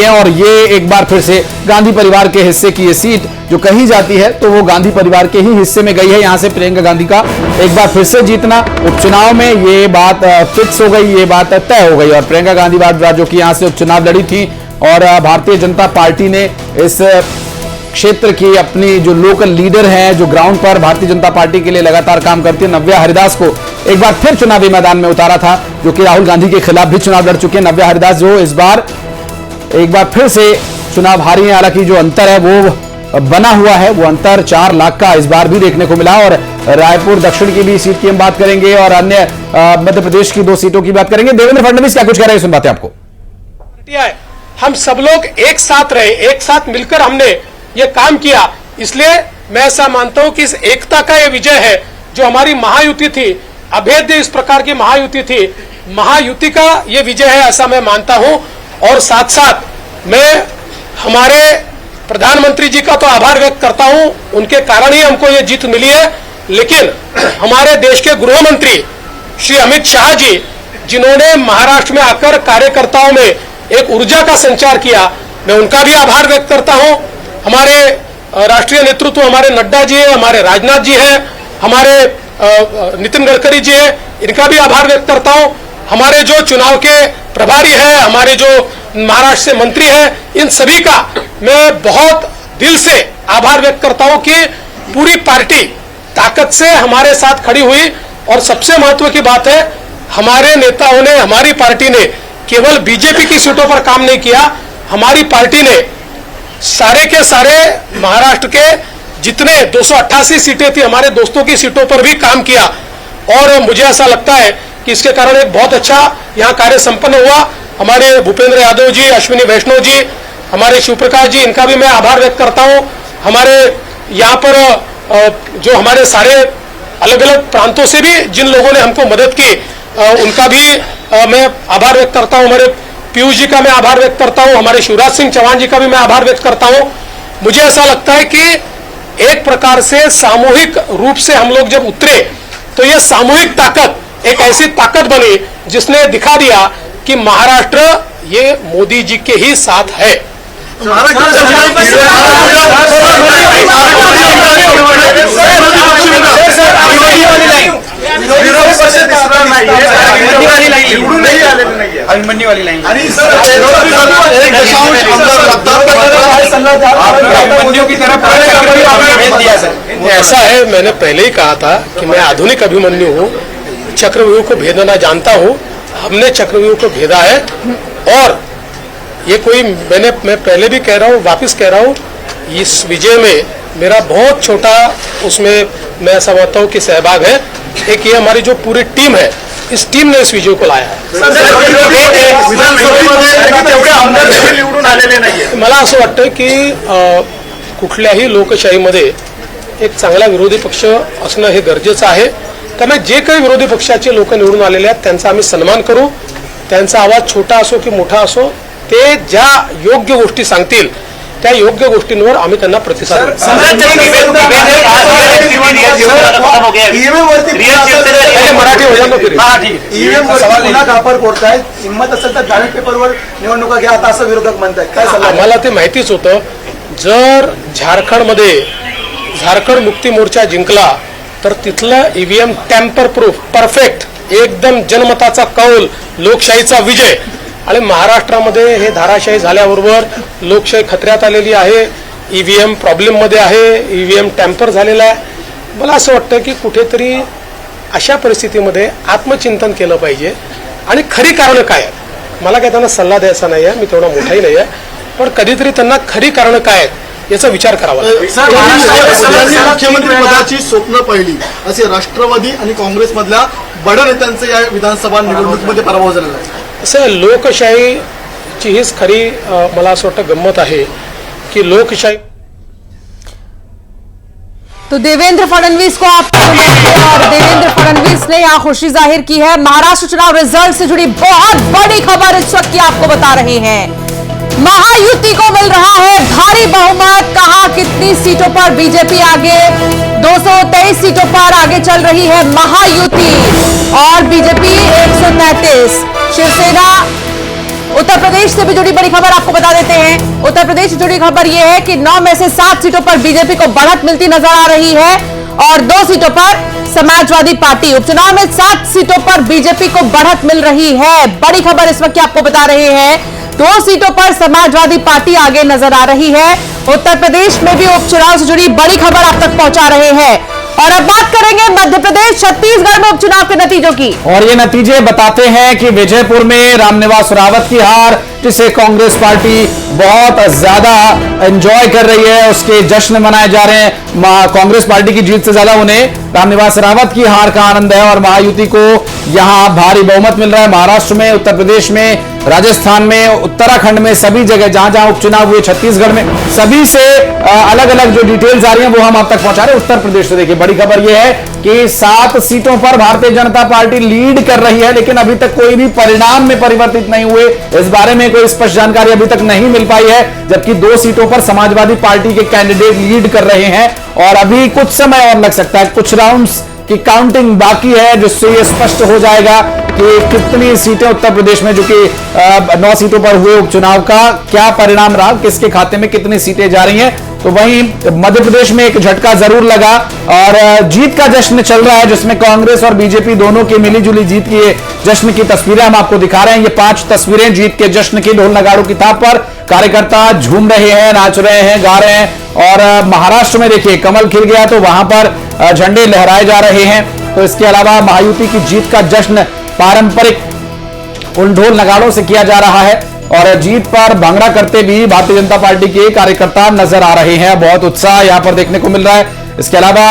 हैं और ये एक बार फिर से गांधी परिवार के हिस्से की ये सीट जो कही जाती है तो वो गांधी परिवार के ही हिस्से में गई है। यहां से प्रियंका गांधी का एक बार फिर से जीतना उपचुनाव में ये बात फिक्स हो गई, ये बात तय हो गई। और प्रियंका गांधी वाड्रा जो कि यहां से उपचुनाव लड़ी थी और भारतीय जनता पार्टी ने इस क्षेत्र की अपनी जो लोकल लीडर हैं, जो ग्राउंड पर भारतीय जनता पार्टी के लिए लगातार काम करती है, नव्या हरिदास को एक बार फिर चुनावी मैदान में उतारा था, जो कि राहुल गांधी के खिलाफ भी चुनाव लड़ चुके हैं। नव्या हरिदास जो इस बार एक बार फिर से चुनाव हारी है। हालांकि जो अंतर है वो बना हुआ है, वो अंतर 4 लाख का इस बार भी देखने को मिला। और रायपुर दक्षिण की भी सीट की हम बात करेंगे और अन्य मध्य प्रदेश की 2 सीटों की बात करेंगे। देवेंद्र फडणवीस क्या कुछ कह रहे हैं, सुन बातें आपको। हम सब लोग एक साथ रहे, एक साथ मिलकर हमने ये काम किया, इसलिए मैं ऐसा मानता हूं कि इस एकता का ये विजय है। जो हमारी महायुति थी, अभेद्य इस प्रकार की महायुति थी, महायुति का ये विजय है ऐसा मैं मानता हूं। और साथ साथ मैं हमारे प्रधानमंत्री जी का तो आभार व्यक्त करता हूं, उनके कारण ही हमको ये जीत मिली है। लेकिन हमारे देश के गृह मंत्री श्री अमित शाह जी, जिन्होंने महाराष्ट्र में आकर कार्यकर्ताओं में एक ऊर्जा का संचार किया, मैं उनका भी आभार व्यक्त करता हूं। हमारे राष्ट्रीय नेतृत्व हमारे नड्डा जी है, हमारे राजनाथ जी है, हमारे नितिन गडकरी जी है, इनका भी आभार व्यक्त करता हूं। हमारे जो चुनाव के प्रभारी है, हमारे जो महाराष्ट्र से मंत्री है, इन सभी का मैं बहुत दिल से आभार व्यक्त करता हूं कि पूरी पार्टी ताकत से हमारे साथ खड़ी हुई। और सबसे महत्व की बात है, हमारे नेताओं ने, हमारी पार्टी ने केवल बीजेपी की सीटों पर काम नहीं किया, हमारी पार्टी ने सारे के सारे महाराष्ट्र के जितने 288 सीटें थी, हमारे दोस्तों की सीटों पर भी काम किया। और मुझे ऐसा लगता है कि इसके कारण एक बहुत अच्छा यहाँ कार्य संपन्न हुआ। हमारे भूपेंद्र यादव जी, अश्विनी वैष्णव जी, हमारे शिवप्रकाश जी, इनका भी मैं आभार व्यक्त करता हूँ। हमारे यहाँ पर जो हमारे सारे अलग अलग प्रांतों से भी जिन लोगों ने हमको मदद की, उनका भी मैं आभार व्यक्त करता हूँ। हमारे पीयूष जी का मैं आभार व्यक्त करता हूँ, हमारे शिवराज सिंह चौहान जी का भी मैं आभार व्यक्त करता हूँ। मुझे ऐसा लगता है कि एक प्रकार से सामूहिक रूप से हम लोग जब उतरे तो ये सामूहिक ताकत एक ऐसी ताकत बनी जिसने दिखा दिया कि महाराष्ट्र ये मोदी जी के ही साथ है। अभिमन्यू वाली लाइन ऐसा है, मैंने पहले ही कहा था कि मैं आधुनिक अभिमन्यु हूँ, चक्रव्यूह को भेदना जानता हूँ। हमने चक्रव्यूह को भेदा है और ये कोई मैं पहले भी कह रहा हूँ, वापस कह रहा हूँ, इस विजय में मेरा बहुत छोटा उसमें मैं समझता हूँ कि सहभाग है। एक ये हमारी जो पूरी टीम है, इस टीम ने इस विजय को लाया है। मला असं वाटतं की कुठल्याही लोकशाहीमध्ये एक चांगला विरोधी पक्ष असणं हे गरजेचं आहे। त्यामुळे जे काही विरोधी पक्षाचे लोक निवडून आलेले आहेत त्यांचा आम्ही सन्मान करू। त्यांचा आवाज छोटा असो की मोठा असो, ते ज्या योग्य गोष्टी सांगतील त्या योग्य गोष्टींवर आम्ही त्यांना प्रतिसाद देऊ। मराठी हो जातो फिर ईव्हीएम पुन्हा कापर कोरताय, हिंमत असेल तर बॅलेट पेपरवर निवडणुका घ्या आता असं विरोधक म्हणतात, काय सल्ला? आम्हाला ते माहितीच होतं, जर झारखंडमध्ये झारखंड मुक्ती मोर्चा जिंकला तर तिथलं ईव्हीएम टॅम्पर प्रूफ परफेक्ट एकदम जनमताचा कौल, लोकशाहीचा विजय। आणि महाराष्ट्रामध्ये हे धाराशाही झाल्याबरोबर लोकशाही खतऱ्यात आलेली आहे, ईव्हीएम प्रॉब्लेम मध्ये आहे, ईव्हीएम टॅम्पर झालेला आहे। मला असं वाटतं की कुठेतरी अशा परिस्थितीमध्ये आत्मचिंतन केलं पाहिजे आणि खरी कारण काय आहेत। मला काय त्यांना सल्ला द्यायचा नाही आहे, मी तेवढा मोठाही नाही आहे, पण कधीतरी त्यांना खरी कारण काय आहेत याचा विचार करावा लागेल। मुख्यमंत्री पदाची स्वप्न पाहिली असे राष्ट्रवादी आणि काँग्रेस मधल्या बड्या नेत्यांचे या विधानसभा निवडणुकीमध्ये पराभव झालेला आहे। असं लोकशाहीची हीच खरी मला असं वाटतं गंमत आहे की लोकशाही। तो देवेंद्र फडणवीस को आप और देवेंद्र फडणवीस ने यहाँ खुशी जाहिर की है। महाराष्ट्र चुनाव रिजल्ट से जुड़ी बहुत बड़ी खबर इस वक्त की आपको बता रहे हैं। महायुति को मिल रहा है भारी बहुमत। कहां कितनी सीटों पर बीजेपी आगे, 223 सीटों पर आगे चल रही है महायुति और बीजेपी 133, शिवसेना उत्तर प्रदेश से भी जुड़ी बड़ी खबर आपको बता देते हैं। उत्तर प्रदेश से जुड़ी खबर यह है कि 9 में से 7 सीटों पर बीजेपी को बढ़त मिलती नजर आ रही है और 2 सीटों पर समाजवादी पार्टी। उपचुनाव में 7 सीटों पर बीजेपी को बढ़त मिल रही है। बड़ी खबर इस वक्त आपको बता रहे हैं, 2 सीटों पर समाजवादी पार्टी आगे नजर आ रही है। उत्तर प्रदेश में भी उपचुनाव से जुड़ी बड़ी खबर आप तक पहुंचा रहे हैं। और अब बात करेंगे मध्य प्रदेश छत्तीसगढ़ में उपचुनाव के नतीजों की। और ये नतीजे बताते हैं कि विजयपुर में रामनिवास रावत की हार, जिसे कांग्रेस पार्टी बहुत ज्यादा एंजॉय कर रही है, उसके जश्न मनाए जा रहे हैं। कांग्रेस पार्टी की जीत से ज्यादा उन्हें रामनिवास रावत की हार का आनंद है और महायुति को यहां भारी बहुमत मिल रहा है। महाराष्ट्र में, उत्तर प्रदेश में, राजस्थान में, उत्तराखंड में, सभी जगह जहां जहां उपचुनाव हुए, छत्तीसगढ़ में, सभी से अलग अलग जो डिटेल्स आ रही हैं वो हम आप तक पहुंचा रहे हैं। उत्तर प्रदेश से देखिए बड़ी खबर यह है कि 7 सीटों पर भारतीय जनता पार्टी लीड कर रही है, लेकिन अभी तक कोई भी परिणाम में परिवर्तित नहीं हुए। इस बारे में कोई स्पष्ट जानकारी अभी तक नहीं मिल पाई है, जबकि 2 सीटों पर समाजवादी पार्टी के कैंडिडेट लीड कर रहे हैं और अभी कुछ समय और लग सकता है, कुछ राउंड्स की काउंटिंग बाकी है, जिससे ये स्पष्ट हो जाएगा कि कितनी सीटें उत्तर प्रदेश में, जो कि 9 सीटों पर हुए उपचुनाव का क्या परिणाम रहा, किसके खाते में कितनी सीटें जा रही हैं। तो वहीं मध्य प्रदेश में एक झटका जरूर लगा और जीत का जश्न चल रहा है, जिसमें कांग्रेस और बीजेपी दोनों की मिलीजुली जीत की जश्न की तस्वीरें हम आपको दिखा रहे हैं। ये 5 तस्वीरें जीत के जश्न की, ढोल नगाड़ों की थाप पर कार्यकर्ता झूम रहे हैं, नाच रहे हैं, गा रहे हैं। और महाराष्ट्र में देखिए कमल खिल गया, तो वहां पर झंडे लहराए जा रहे हैं। तो इसके अलावा महायुति की जीत का जश्न पारंपरिक उन ढोल नगाड़ों से किया जा रहा है और जीत पर भांगड़ा करते भी भारतीय जनता पार्टी के कार्यकर्ता नजर आ रहे हैं। बहुत उत्साह यहां पर देखने को मिल रहा है। इसके अलावा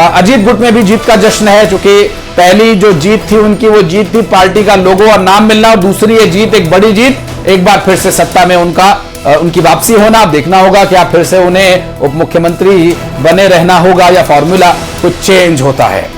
अजीत गुट में भी जीत का जश्न है, क्योंकि पहली जो जीत थी उनकी, वो जीत थी पार्टी का लोगो और नाम मिलना, और दूसरी ये जीत, एक बड़ी जीत, एक बार फिर से सत्ता में उनकी वापसी होना। अब देखना होगा कि फिर से उन्हें उप मुख्यमंत्री बने रहना होगा या फॉर्मूला कुछ चेंज होता है।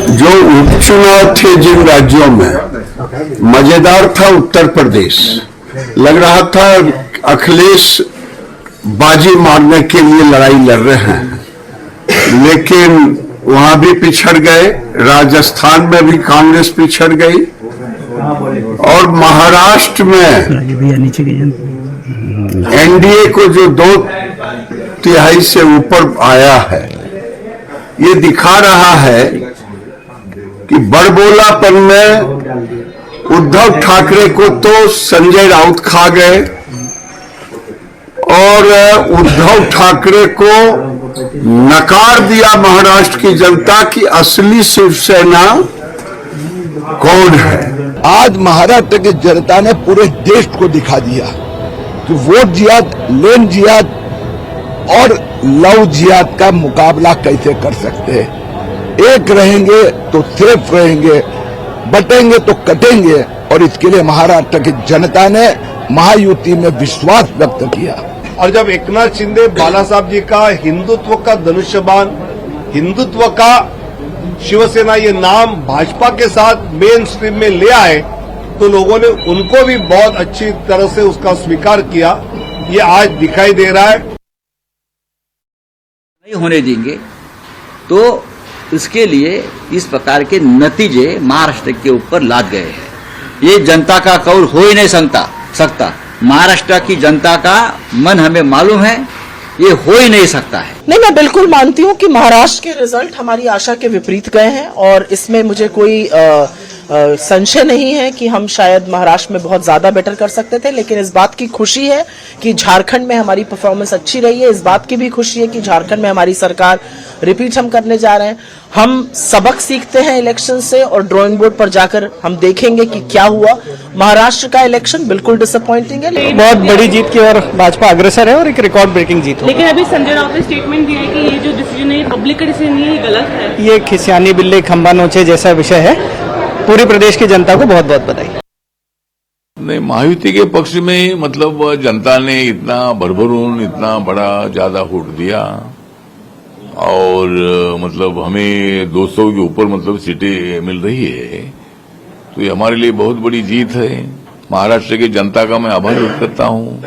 जो उपचुनाव थे जिन राज्यों में, मजेदार था उत्तर प्रदेश। लग रहा था अखिलेश बाजी मारने के लिए लड़ाई लड़ रहे हैं, लेकिन वहां भी पिछड़ गए। राजस्थान में भी कांग्रेस पिछड़ गई और महाराष्ट्र में एनडीए को जो 2/3 से ऊपर आया है, ये दिखा रहा है कि बड़बोलापन में उद्धव ठाकरे को तो संजय राउत खा गए और उद्धव ठाकरे को नकार दिया महाराष्ट्र की जनता की असली शिवसेना कौन है। आज महाराष्ट्र की जनता ने पूरे देश को दिखा दिया कि वोट जिहाद, लेन जिहाद और लव जिहाद का मुकाबला कैसे कर सकते हैं। एक रहेंगे तो सिर्फ रहेंगे, बटेंगे तो कटेंगे, और इसके लिए महाराष्ट्र की जनता ने महायुति में विश्वास व्यक्त किया। और जब एकनाथ शिंदे बाला साहब जी का हिंदुत्व का धनुष्यबाण, हिंदुत्व का शिवसेना ये नाम भाजपा के साथ मेन स्ट्रीम में ले आए, तो लोगों ने उनको भी बहुत अच्छी तरह से उसका स्वीकार किया। ये आज दिखाई दे रहा है। नहीं होने देंगे तो इसके लिए इस प्रकार के नतीजे महाराष्ट्र के ऊपर लाद गए हैं। ये जनता का कौल हो ही नहीं सकता। महाराष्ट्र की जनता का मन हमें मालूम है, ये हो ही नहीं सकता है। नहीं, मैं बिल्कुल मानती हूँ कि महाराष्ट्र के रिजल्ट हमारी आशा के विपरीत गए हैं और इसमें मुझे कोई संशय नहीं है कि हम शायद महाराष्ट्र में बहुत ज्यादा बेटर कर सकते थे। लेकिन इस बात की खुशी है कि झारखंड में हमारी परफॉर्मेंस अच्छी रही है। इस बात की भी खुशी है कि झारखंड में हमारी सरकार रिपीट हम करने जा रहे हैं। हम सबक सीखते हैं इलेक्शन से और ड्राइंग बोर्ड पर जाकर हम देखेंगे कि क्या हुआ। महाराष्ट्र का इलेक्शन बिल्कुल डिसअपॉइंटिंग है। बहुत बड़ी जीत की और भाजपा अग्रसर है और एक रिकॉर्ड ब्रेकिंग जीत हो। लेकिन अभी संजय राउत ने स्टेटमेंट दिया है कि ये जो डिसीजन है, पब्लिक का डिसीजन नहीं है, ये गलत है। ये खिसियानी बिल्ली खंबा नोचे जैसा विषय है। पूरी प्रदेश की जनता को बहुत बहुत बधाई। नहीं, महायुति के पक्ष में मतलब जनता ने इतना भरभरून, इतना बड़ा ज्यादा वोट दिया और मतलब हमें 200 के ऊपर मतलब सीटें मिल रही है, तो ये हमारे लिए बहुत बड़ी जीत है। महाराष्ट्र की जनता का मैं आभार व्यक्त करता हूँ।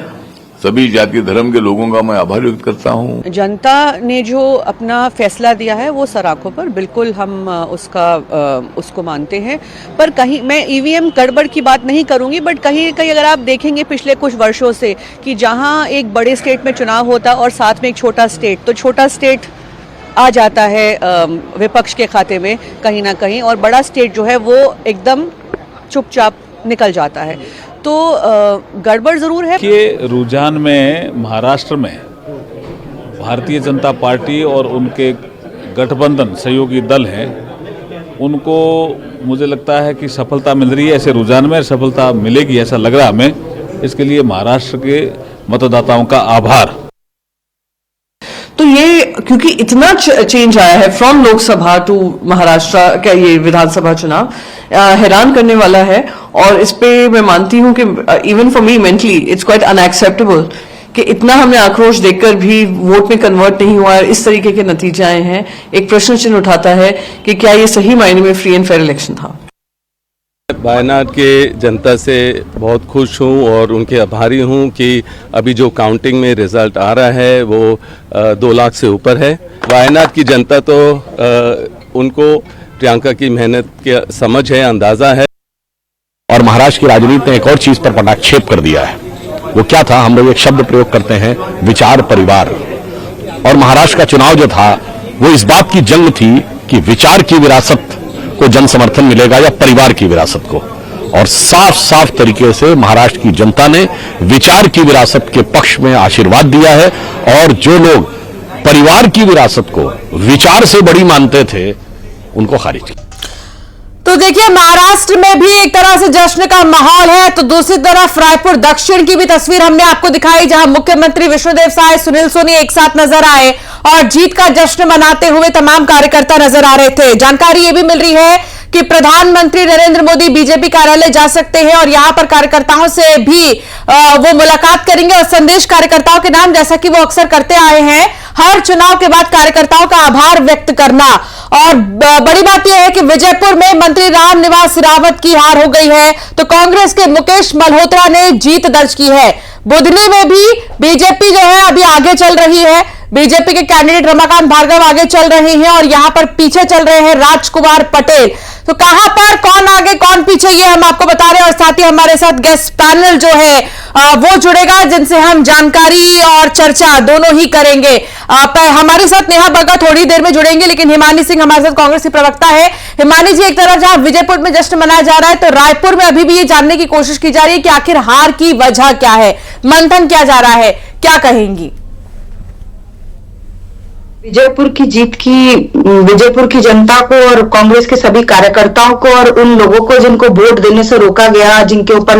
सभी जाति धर्म के लोगों का मैं आभार व्यक्त करता हूं। जनता ने जो अपना फैसला दिया है वो सराखों पर बिल्कुल हम उसको मानते हैं, पर कहीं मैं ईवीएम गड़बड़ की बात नहीं करूंगी, बट कहीं कहीं अगर आप देखेंगे पिछले कुछ वर्षों से कि जहां एक बड़े स्टेट में चुनाव होता और साथ में एक छोटा स्टेट, तो छोटा स्टेट आ जाता है विपक्ष के खाते में कहीं ना कहीं, और बड़ा स्टेट जो है वो एकदम चुपचाप निकल जाता है। तो गड़बड़ जरूर है। कि रुझान में महाराष्ट्र में भारतीय जनता पार्टी और उनके गठबंधन सहयोगी दल हैं, उनको मुझे लगता है कि सफलता मिल रही है। ऐसे रुझान में सफलता मिलेगी ऐसा लग रहा है हमें। इसके लिए महाराष्ट्र के मतदाताओं का आभार। तो ये क्योंकि इतना चेंज आया है फ्रॉम लोकसभा टू महाराष्ट्र का ये विधानसभा चुनाव, हैरान करने वाला है। और इस पे मैं मानती हूं कि even for me mentally it's quite unacceptable कि इतना हमने आक्रोश देखकर भी वोट में कन्वर्ट नहीं हुआ, इस तरीके के नतीजे आए हैं। एक प्रश्न चिन्ह उठाता है कि क्या ये सही मायने में फ्री एंड फेयर इलेक्शन था। वायनाड के जनता से बहुत खुश हूं और उनके आभारी हूं कि अभी जो काउंटिंग में रिजल्ट आ रहा है वो 2 लाख से ऊपर है। वायनाड की जनता तो उनको प्रियंका की मेहनत की समझ है, अंदाजा है। और महाराष्ट्र की राजनीति ने एक और चीज पर पटाक्षेप कर दिया है। वो क्या था, हम लोग एक शब्द प्रयोग करते हैं, विचार परिवार। और महाराष्ट्र का चुनाव जो था वो इस बात की जंग थी कि विचार की विरासत को जन समर्थन मिलेगा या परिवार की विरासत को। और साफ साफ तरीके से महाराष्ट्र की जनता ने विचार की विरासत के पक्ष में आशीर्वाद दिया है, और जो लोग परिवार की विरासत को विचार से बड़ी मानते थे उनको खारिज किया। तो देखिए, महाराष्ट्र में भी एक तरह से जश्न का माहौल है, तो दूसरी तरफ रायपुर दक्षिण की भी तस्वीर हमने आपको दिखाई, जहां मुख्यमंत्री विष्णुदेव साय, सुनील सोनी एक साथ नजर आए और जीत का जश्न मनाते हुए तमाम कार्यकर्ता नजर आ रहे थे। जानकारी यह भी मिल रही है कि प्रधानमंत्री नरेंद्र मोदी बीजेपी कार्यालय जा सकते हैं और यहां पर कार्यकर्ताओं से भी वो मुलाकात करेंगे और संदेश कार्यकर्ताओं के नाम, जैसा कि वो अक्सर करते आए हैं, हर चुनाव के बाद कार्यकर्ताओं का आभार व्यक्त करना। और बड़ी बात यह है कि विजयपुर में मंत्री रामनिवास रावत की हार हो गई है, तो कांग्रेस के मुकेश मल्होत्रा ने जीत दर्ज की है। बुधनी में भी बीजेपी जो है अभी आगे चल रही है, बीजेपी के कैंडिडेट रमाकांत भार्गव आगे चल रहे हैं और यहां पर पीछे चल रहे हैं राजकुमार पटेल। तो कहां पर कौन आगे कौन पीछे ये हम आपको बता रहे हैं, और साथ ही हमारे साथ गेस्ट पैनल जो है वो जुड़ेगा, जिनसे हम जानकारी और चर्चा दोनों ही करेंगे। हमारे साथ नेहा बग्गा थोड़ी देर में जुड़ेंगे, लेकिन हिमानी सिंह हमारे साथ कांग्रेस की प्रवक्ता है। हिमानी जी, एक तरफ जहां विजयपुर में जश्न मनाया जा रहा है, तो रायपुर में अभी भी ये जानने की कोशिश की जा रही है कि आखिर हार की वजह क्या है, मंथन क्या जा रहा है, क्या कहेंगी? विजयपुर की जीत की विजयपुर की जनता को और कांग्रेस के सभी कार्यकर्ताओं को और उन लोगों को जिनको वोट देने से रोका गया, जिनके ऊपर